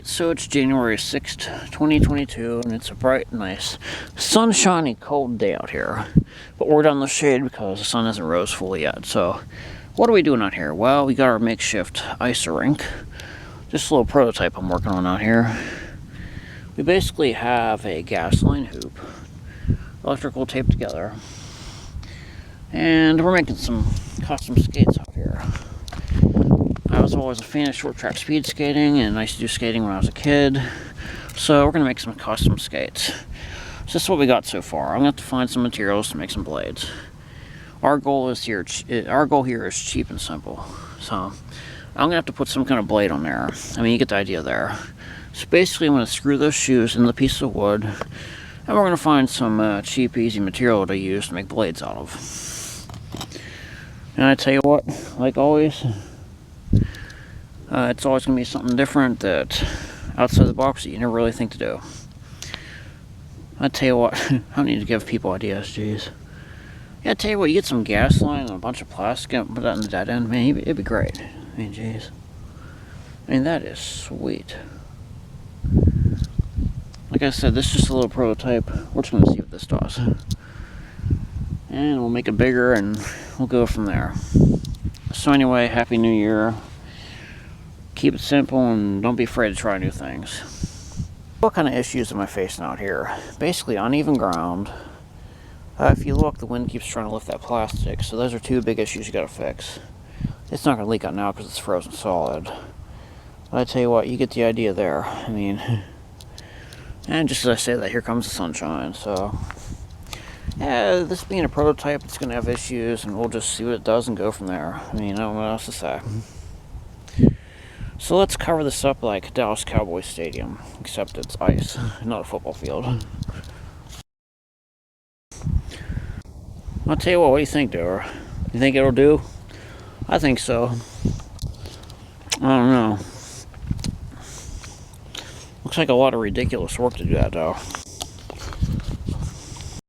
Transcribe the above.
Alright, so it's January 6th, 2022, and it's a bright, nice, sunshiny, cold day out here. But we're down in the shade because the sun hasn't rose fully yet. So, what are we doing out here? Well, we got our makeshift ice rink. Just a little prototype I'm working on out here. We basically have a gas line hoop, electrical taped together, and we're making some custom skates out here. I was always a fan of short track speed skating, and I used to do skating when I was a kid. So we're going to make some custom skates. So this is what we got so far. I'm going to have to find some materials to make some blades. Our goal here is cheap and simple. So I'm going to have to put some kind of blade on there. I mean, you get the idea there. So basically I'm going to screw those shoes in the piece of wood, and we're going to find some cheap, easy material to use to make blades out of. And I tell you what, like always, it's always going to be something different that outside the box that you never really think to do. I tell you what, I don't need to give people ideas, jeez. Yeah, I tell you what, you get some gas line and a bunch of plastic and put that in the dead end, man, it'd be great. I mean, jeez. I mean, that is sweet. Like I said, this is just a little prototype. We're just going to see what this does. And we'll make it bigger and we'll go from there. So anyway, Happy New Year. Keep it simple and don't be afraid to try new things. What kind of issues am I facing out here? Basically uneven ground. If you look, the wind keeps trying to lift that plastic, so those are two big issues you gotta fix. It's not gonna leak out now because it's frozen solid. But I tell you what, you get the idea there. I mean, and just as I say that, here comes the sunshine, so. Yeah, this being a prototype, it's gonna have issues, and we'll just see what it does and go from there. I mean, I don't know what else to say. So let's cover this up like Dallas Cowboys Stadium, except it's ice, not a football field. I'll tell you what do you think, Doer? You think it'll do? I think so. I don't know. Looks like a lot of ridiculous work to do that, though.